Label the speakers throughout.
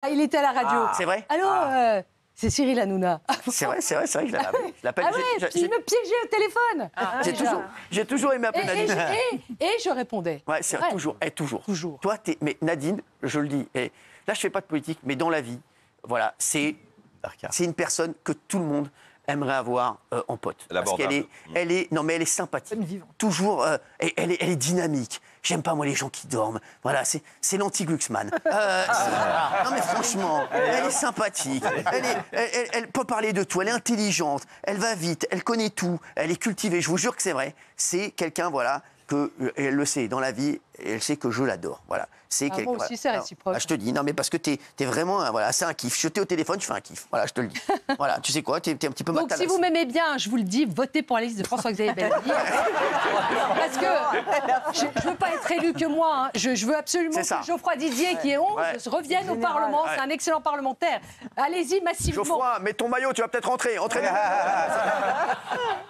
Speaker 1: Il était à la radio.
Speaker 2: C'est vrai?
Speaker 1: Allô, c'est Cyril Hanouna.
Speaker 2: C'est vrai que je l'appelle.
Speaker 1: Ah ouais, il me piégeait au téléphone.
Speaker 2: J'ai toujours aimé appeler Nadine.
Speaker 1: Et je répondais.
Speaker 2: Ouais, c'est vrai, toujours. Toi, mais Nadine, je le dis, et là, je fais pas de politique, mais dans la vie, voilà, c'est une personne que tout le monde aimerait avoir en pote. Parce qu'elle est sympathique. Toujours, elle est dynamique. J'aime pas, moi, les gens qui dorment. Voilà, c'est l'anti-Glucksmann. Non, mais franchement, elle est sympathique. Elle peut parler de tout. Elle est intelligente. Elle va vite. Elle connaît tout. Elle est cultivée. Je vous jure que c'est vrai. C'est quelqu'un, voilà, elle le sait dans la vie. Et elle sait que je l'adore. Voilà.
Speaker 1: Moi aussi, c'est réciproque.
Speaker 2: Je te dis, non, mais parce que t'es vraiment, voilà, c'est un kiff. Je t'ai au téléphone, je fais un kiff. Voilà, je te le dis. Voilà, tu sais quoi, t'es un petit peu
Speaker 1: Donc, si vous m'aimez bien, je vous le dis, votez pour la liste de François-Xavier Bellamy. Parce que je ne veux pas être élu que moi. Hein. Je veux absolument que Geoffroy Didier, qui est 11, revienne au Parlement. C'est un excellent parlementaire. Allez-y, massivement.
Speaker 2: Geoffroy, mets ton maillot, tu vas peut-être rentrer.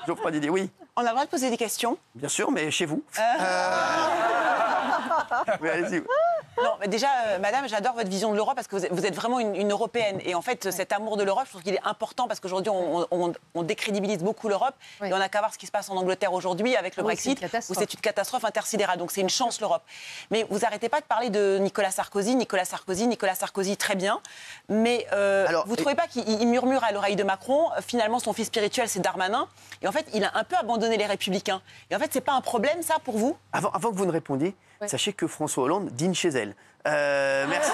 Speaker 2: Geoffroy Didier, oui.
Speaker 3: On a le droit de poser des questions?
Speaker 2: Bien sûr, mais chez vous. Oui, allez-y.
Speaker 3: Non, mais déjà, madame, j'adore votre vision de l'Europe parce que vous êtes vraiment une Européenne. Et en fait, cet amour de l'Europe, je trouve qu'il est important parce qu'aujourd'hui, on décrédibilise beaucoup l'Europe. Oui. Et on n'a qu'à voir ce qui se passe en Angleterre aujourd'hui avec le Brexit, où c'est une catastrophe intersidérale. Donc c'est une chance, l'Europe. Mais vous n'arrêtez pas de parler de Nicolas Sarkozy, très bien. Mais vous ne trouvez pas qu'il murmure à l'oreille de Macron? Finalement, son fils spirituel, c'est Darmanin. Et en fait, il a un peu abandonné les Républicains. Et en fait, c'est pas un problème, ça, pour vous?
Speaker 2: Avant que vous ne répondiez, sachez que François Hollande dîne chez elle. Merci.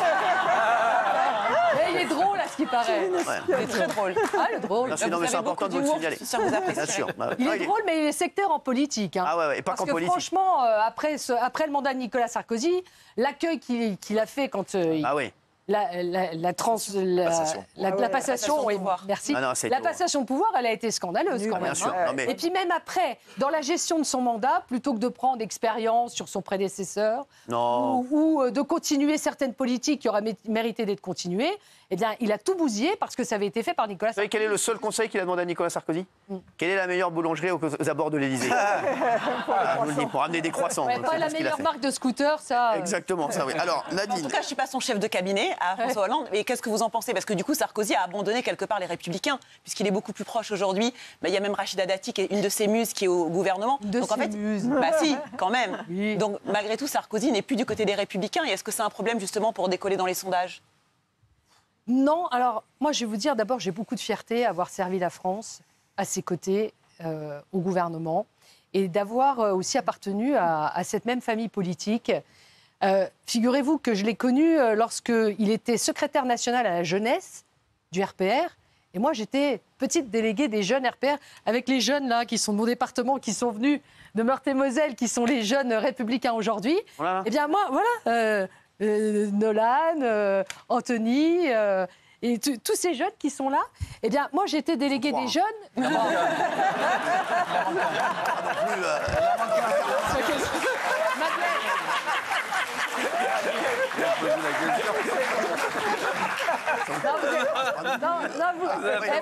Speaker 1: Il est drôle, à ce qui paraît.
Speaker 3: Il est très drôle.
Speaker 2: Ah, il est drôle. Merci, non, mais c'est important de vous le signaler.
Speaker 3: Bien sûr.
Speaker 1: Il est drôle, mais il est sectaire en politique. Hein.
Speaker 2: Ah ouais, et pas qu'en politique.
Speaker 1: Franchement, après le mandat de Nicolas Sarkozy, l'accueil qu'il a fait quand la passation, oui, merci. La passation de pouvoir, elle a été scandaleuse quand même.
Speaker 2: Sûr,
Speaker 1: Et puis même après, dans la gestion de son mandat, plutôt que de prendre expérience sur son prédécesseur ou de continuer certaines politiques qui auraient mérité d'être continuées, eh bien, il a tout bousillé parce que ça avait été fait par Nicolas Sarkozy.
Speaker 2: Vous savez quel est le seul conseil qu'il a demandé à Nicolas Sarkozy? Quelle est la meilleure boulangerie aux abords de l'Élysée? Je vous le dis, pour amener des croissants.
Speaker 1: Pas la meilleure marque de scooter, ça.
Speaker 2: Exactement, ça, oui. Alors, Nadine.
Speaker 3: En tout cas, je ne suis pas son chef de cabinet à François Hollande. Mais qu'est-ce que vous en pensez? Parce que du coup, Sarkozy a abandonné quelque part les Républicains, puisqu'il est beaucoup plus proche aujourd'hui. Il y a même Rachida Dati, qui est une de ses muses, qui est au gouvernement.
Speaker 1: Donc en fait,
Speaker 3: si, quand même. Oui. Donc malgré tout, Sarkozy n'est plus du côté des Républicains. Et est-ce que c'est un problème justement pour décoller dans les sondages?
Speaker 1: Non, alors moi je vais vous dire, d'abord j'ai beaucoup de fierté à avoir servi la France à ses côtés au gouvernement et d'avoir aussi appartenu à cette même famille politique. Figurez-vous que je l'ai connu lorsqu'il était secrétaire national à la jeunesse du RPR et moi j'étais petite déléguée des jeunes RPR avec les jeunes là qui sont de mon département, qui sont venus de Meurthe-et-Moselle, qui sont les jeunes républicains aujourd'hui. Voilà. Eh bien moi, voilà... Nolan, Anthony et tous ces jeunes qui sont là, eh bien, moi, j'étais déléguée des jeunes.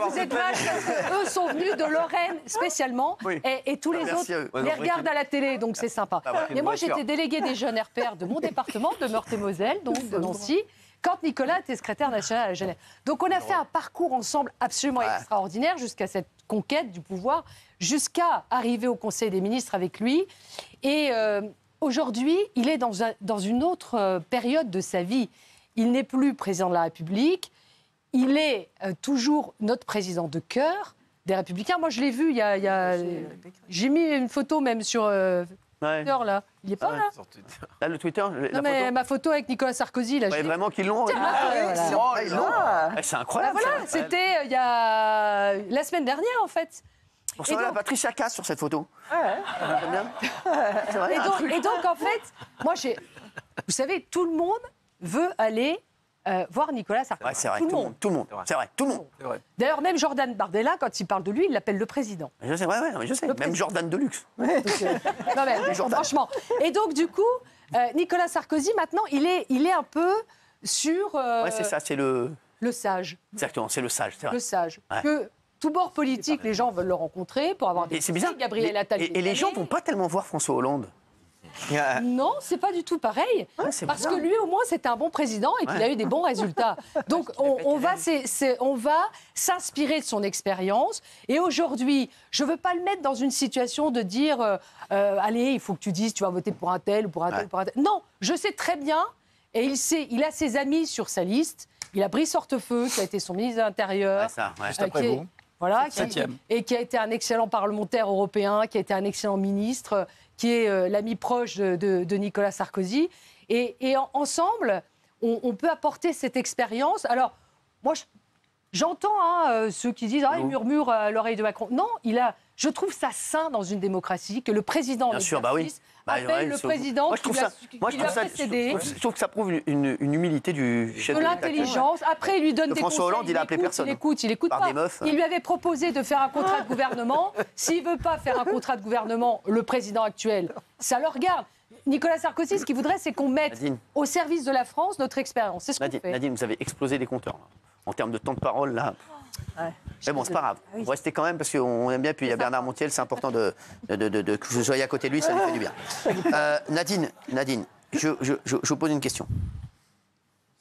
Speaker 1: Vous êtes vaches parce qu'eux sont venus de Lorraine spécialement et tous les autres les regardent à la télé, donc c'est sympa. Mais moi, j'étais déléguée des jeunes RPR de mon département, de Meurthe-et-Moselle, donc de Nancy, quand Nicolas était secrétaire national à la jeunesse. Donc on a fait un parcours ensemble absolument extraordinaire jusqu'à cette conquête du pouvoir, jusqu'à arriver au Conseil des ministres avec lui. Et aujourd'hui, il est dans une autre période de sa vie. Il n'est plus président de la République. Il est toujours notre président de cœur des Républicains. Moi, je l'ai vu, j'ai mis une photo même sur Twitter, là. Il n'est pas là.
Speaker 2: Là, le Twitter,
Speaker 1: non, mais ma photo avec Nicolas Sarkozy, là.
Speaker 2: Vraiment qu'ils l'ont. C'est incroyable.
Speaker 1: Voilà, c'était il y a la semaine dernière, en fait.
Speaker 2: Pour ça, Patricia Cass sur cette photo. Bien.
Speaker 1: Vrai, et donc, en fait, moi, vous savez, tout le monde veut aller voir Nicolas Sarkozy.
Speaker 2: Ouais, c'est vrai, tout le monde. C'est vrai, tout le monde.
Speaker 1: D'ailleurs, même Jordan Bardella, quand il parle de lui, il l'appelle le président.
Speaker 2: Je sais, je sais. Même Jordan Deluxe.
Speaker 1: Non, mais franchement. Et donc, du coup, Nicolas Sarkozy, maintenant, il est un peu sur...
Speaker 2: Ouais, c'est ça, c'est le
Speaker 1: sage.
Speaker 2: Exactement, c'est le sage, c'est vrai.
Speaker 1: Le sage. Ouais. Que tout bord politique, les gens veulent le rencontrer pour avoir des...
Speaker 2: C'est bizarre.
Speaker 1: Gabriel Attal.
Speaker 2: Et les gens ne vont pas tellement voir François Hollande.
Speaker 1: Non, c'est pas du tout pareil. Parce que lui, au moins, c'était un bon président et qu'il a eu des bons résultats. Donc, on va s'inspirer de son expérience. Et aujourd'hui, je veux pas le mettre dans une situation de dire allez, il faut que tu dises tu vas voter pour un tel ou pour un tel ou pour un tel. Non, je sais très bien. Et il a ses amis sur sa liste. Il a Brice Hortefeux, qui a été son ministre de l'Intérieur.
Speaker 4: Juste après vous.
Speaker 1: Voilà, qui a été un excellent parlementaire européen, qui a été un excellent ministre, qui est l'ami proche de Nicolas Sarkozy. Et ensemble, on peut apporter cette expérience. Alors, moi, j'entends ceux qui disent il murmure à l'oreille de Macron. Non, je trouve ça sain dans une démocratie que le président en exercice appelle le président qui lui a précédé.
Speaker 2: Je trouve que ça prouve une humilité du chef de l'État.
Speaker 1: De l'intelligence. Après, il lui donne des conseils.
Speaker 2: François Hollande, il a appelé personne.
Speaker 1: Il écoute pas. Il lui avait proposé de faire un contrat de gouvernement. S'il veut pas faire un contrat de gouvernement, le président actuel, ça le regarde. Nicolas Sarkozy, ce qu'il voudrait, c'est qu'on mette au service de la France notre expérience. C'est ce qu'on fait.
Speaker 2: Nadine, vous avez explosé les compteurs. Là. En termes de temps de parole, là... Mais bon, c'est pas grave. Vous restez quand même parce qu'on aime bien. Puis il y a Bernard Montiel, c'est important que vous soyez à côté de lui, ça lui fait du bien. Nadine, je vous pose une question.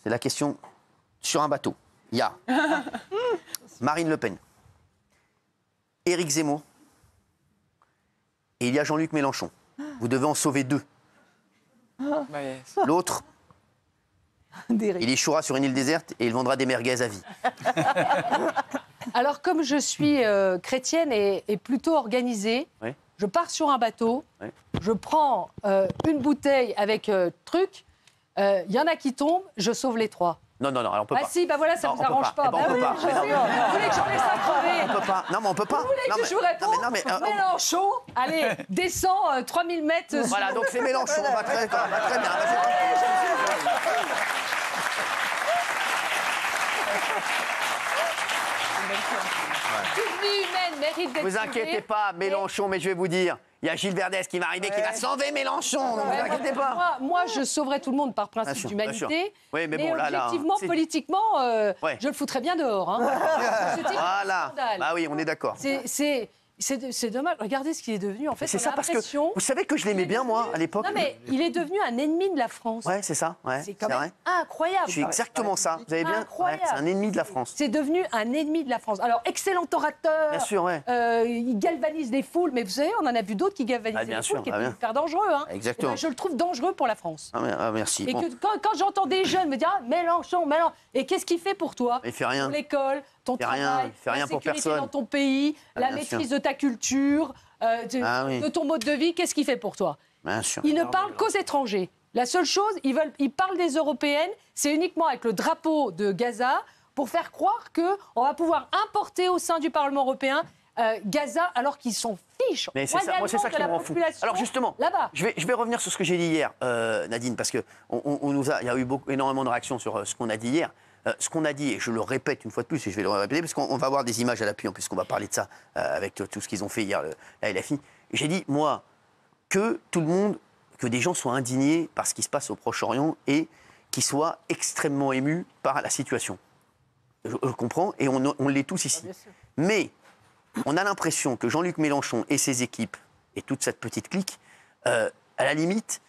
Speaker 2: C'est la question sur un bateau. Il y a Marine Le Pen, Éric Zemmour et il y a Jean-Luc Mélenchon. Vous devez en sauver deux. L'autre, il échouera sur une île déserte et il vendra des merguez à vie.
Speaker 1: Alors, comme je suis chrétienne et plutôt organisée, je pars sur un bateau, je prends une bouteille avec truc, il y en a qui tombent, je sauve les trois.
Speaker 2: Non, alors on peut pas.
Speaker 1: Si, voilà, ça ne vous arrange pas.
Speaker 2: On peut pas.
Speaker 1: Vous voulez que j'en laisse un crever?
Speaker 2: On peut pas. Non, mais on peut pas.
Speaker 1: Vous voulez que je vous réponde? Mélenchon, allez, descends 3000 mètres.
Speaker 2: Voilà, donc c'est Mélenchon, va très bien.
Speaker 1: Toute vie humaine mérite d'être
Speaker 2: Vous inquiétez pas, Mélenchon, mais je vais vous dire, il y a Gilles Verdès qui va arriver, qui va sauver Mélenchon, donc vous inquiétez pas.
Speaker 1: Moi, je sauverai tout le monde par principe d'humanité.
Speaker 2: Oui, mais bon,
Speaker 1: objectivement, politiquement, je le foutrais bien dehors. Hein.
Speaker 2: Voilà. Bah oui, on est d'accord.
Speaker 1: C'est dommage. Regardez ce qu'il est devenu. En fait,
Speaker 2: c'est ça, parce que vous savez que je l'aimais bien, moi, à l'époque.
Speaker 1: Non, mais il est devenu un ennemi de la France.
Speaker 2: Ouais, c'est ça. Ouais,
Speaker 1: c'est quand même incroyable.
Speaker 2: Je suis exactement ça. Vous avez bien.
Speaker 1: Incroyable.
Speaker 2: C'est un ennemi de la France.
Speaker 1: C'est devenu un ennemi de la France. Alors, excellent orateur.
Speaker 2: Bien sûr,
Speaker 1: il galvanise les foules. Mais vous savez, on en a vu d'autres qui galvanisent les foules, qui étaient hyper dangereux. Hein.
Speaker 2: Exactement.
Speaker 1: Ben, je le trouve dangereux pour la France.
Speaker 2: Merci.
Speaker 1: Et que quand j'entends des jeunes me dire Mélenchon. Et qu'est-ce qu'il fait pour toi?
Speaker 2: Il fait rien.
Speaker 1: Pour l'école, ton travail,
Speaker 2: il fait rien pour personne.
Speaker 1: Dans ton pays, la maîtrise de ta culture, de ton mode de vie, qu'est-ce qu'il fait pour toi?
Speaker 2: Bien sûr.
Speaker 1: Il ne parle qu'aux étrangers. La seule chose, ils parlent des Européennes, c'est uniquement avec le drapeau de Gaza pour faire croire qu'on va pouvoir importer au sein du Parlement européen Gaza alors qu'ils s'en fichent.
Speaker 2: Mais c'est ça, moi c'est ça qui me rend fou. Alors justement, je vais revenir sur ce que j'ai dit hier, Nadine, parce qu'il y a eu énormément de réactions sur ce qu'on a dit hier. Ce qu'on a dit, et je le répète une fois de plus, et je vais le répéter, parce qu'on va avoir des images à l'appui, en plus qu'on va parler de ça, avec tout ce qu'ils ont fait hier, la LFI. J'ai dit, moi, que des gens soient indignés par ce qui se passe au Proche-Orient et qu'ils soient extrêmement émus par la situation. Je comprends, et on l'est tous ici. Mais on a l'impression que Jean-Luc Mélenchon et ses équipes, et toute cette petite clique, à la limite,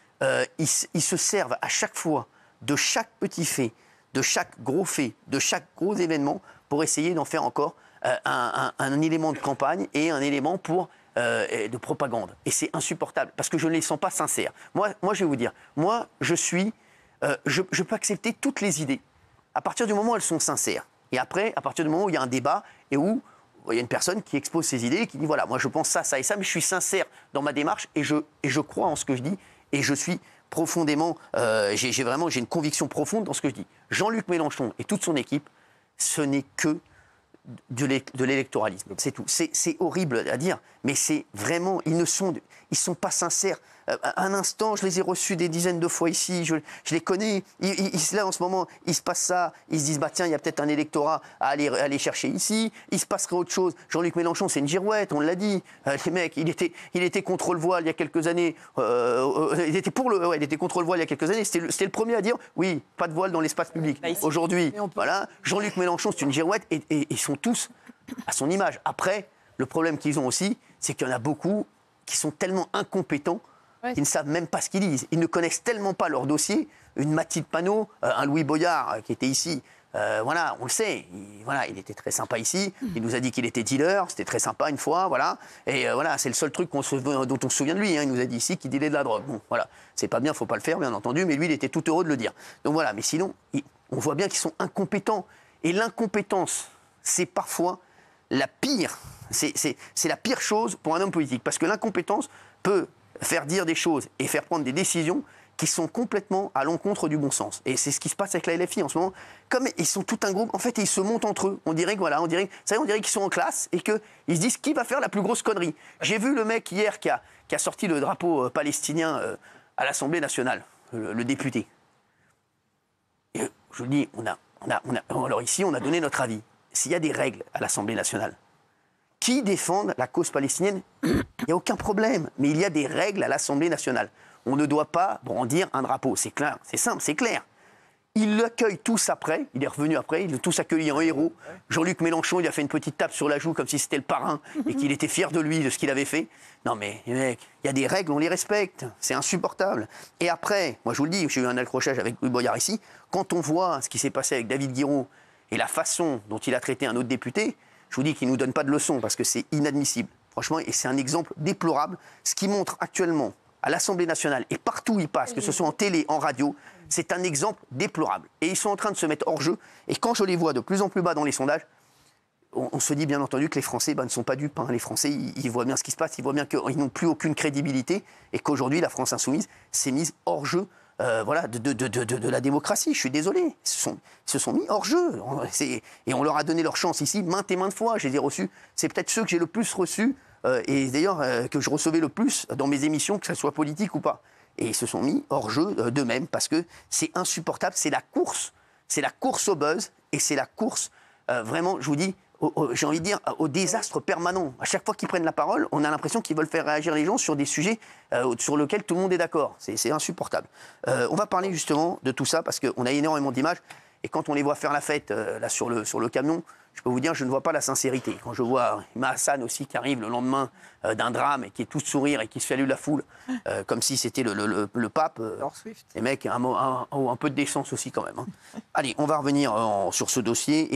Speaker 2: ils se servent à chaque fois de chaque petit fait, de chaque gros fait, de chaque gros événement, pour essayer d'en faire encore un élément de campagne et un élément de propagande. Et c'est insupportable, parce que je ne les sens pas sincères. Moi, je vais vous dire, je peux accepter toutes les idées, à partir du moment où elles sont sincères. Et après, à partir du moment où il y a un débat, et où il y a une personne qui expose ses idées, et qui dit, voilà, moi je pense ça, ça et ça, mais je suis sincère dans ma démarche, et je crois en ce que je dis, et je suis profondément, j'ai une conviction profonde dans ce que je dis. Jean-Luc Mélenchon et toute son équipe, ce n'est que de l'électoralisme, c'est tout. C'est horrible à dire, mais c'est vraiment, ils sont pas sincères. Un instant, je les ai reçus des dizaines de fois ici, je les connais. Là, en ce moment, il se passe ça. Ils se disent, bah tiens, il y a peut-être un électorat à aller chercher ici. Il se passerait autre chose. Jean-Luc Mélenchon, c'est une girouette, on l'a dit. Les mecs, il était contre le voile il y a quelques années. Il était contre le voile il y a quelques années. C'était le premier à dire, oui, pas de voile dans l'espace public. Aujourd'hui, voilà, Jean-Luc Mélenchon, c'est une girouette, et ils sont tous à son image. Après, le problème qu'ils ont aussi, c'est qu'il y en a beaucoup qui sont tellement incompétents qui ne savent même pas ce qu'ils disent. Ils ne connaissent tellement pas leur dossier. Une Mathilde Panot, un Louis Boyard qui était ici, voilà, on le sait. Il était très sympa ici. Il nous a dit qu'il était dealer. C'était très sympa une fois, voilà. Et voilà, c'est le seul truc dont on se souvient de lui. Hein. Il nous a dit ici qu'il dealait de la drogue. Bon, voilà, c'est pas bien, faut pas le faire, bien entendu. Mais lui, il était tout heureux de le dire. Donc voilà. Mais sinon, on voit bien qu'ils sont incompétents. Et l'incompétence, c'est parfois la pire. C'est la pire chose pour un homme politique, parce que l'incompétence peut faire dire des choses et faire prendre des décisions qui sont complètement à l'encontre du bon sens. Et c'est ce qui se passe avec la LFI en ce moment. Comme ils sont tout un groupe, en fait, ils se montent entre eux. On dirait qu'ils sont en classe et qu'ils se disent qui va faire la plus grosse connerie. J'ai vu le mec hier qui a sorti le drapeau palestinien à l'Assemblée nationale, le député. Et je vous dis, alors ici, on a donné notre avis. S'il y a des règles à l'Assemblée nationale qui défendent la cause palestinienne, il n'y a aucun problème. Mais il y a des règles à l'Assemblée nationale. On ne doit pas brandir un drapeau. C'est clair, c'est simple, c'est clair. Ils l'accueillent tous après. Il est revenu après. Ils l'ont tous accueilli en héros. Jean-Luc Mélenchon, il a fait une petite tape sur la joue comme si c'était le parrain et qu'il était fier de lui, de ce qu'il avait fait. Non mais, mec, il y a des règles, on les respecte. C'est insupportable. Et après, moi je vous le dis, j'ai eu un accrochage avec Louis Boyard ici. Quand on voit ce qui s'est passé avec David Guiraud et la façon dont il a traité un autre député, je vous dis qu'il ne nous donne pas de leçons parce que c'est inadmissible. Franchement, et c'est un exemple déplorable. Ce qui montre actuellement à l'Assemblée nationale et partout où ils passent, que ce soit en télé, en radio, c'est un exemple déplorable. Et ils sont en train de se mettre hors jeu. Et quand je les vois de plus en plus bas dans les sondages, on se dit bien entendu que les Français ne sont pas dupes. Hein. Les Français, ils voient bien ce qui se passe, ils voient bien qu'ils n'ont plus aucune crédibilité et qu'aujourd'hui, la France insoumise s'est mise hors jeu de la démocratie. Je suis désolé. Ils se sont mis hors jeu. Et on leur a donné leur chance ici maintes et maintes fois. Je les ai reçus. C'est peut-être ceux que j'ai le plus reçus et d'ailleurs que je recevais le plus dans mes émissions, que ce soit politique ou pas. Et ils se sont mis hors jeu d'eux-mêmes parce que c'est insupportable. C'est la course au buzz et c'est la course, vraiment, je vous dis, j'ai envie de dire, au désastre permanent. À chaque fois qu'ils prennent la parole, on a l'impression qu'ils veulent faire réagir les gens sur des sujets sur lesquels tout le monde est d'accord. C'est insupportable. On va parler justement de tout ça parce qu'on a énormément d'images. Et quand on les voit faire la fête là sur le camion, je peux vous dire, je ne vois pas la sincérité. Quand je vois Ima Hassan aussi qui arrive le lendemain d'un drame et qui est tout sourire et qui se salue la foule, comme si c'était le pape, les mecs, un peu de décence aussi quand même. Hein. Allez, on va revenir sur ce dossier.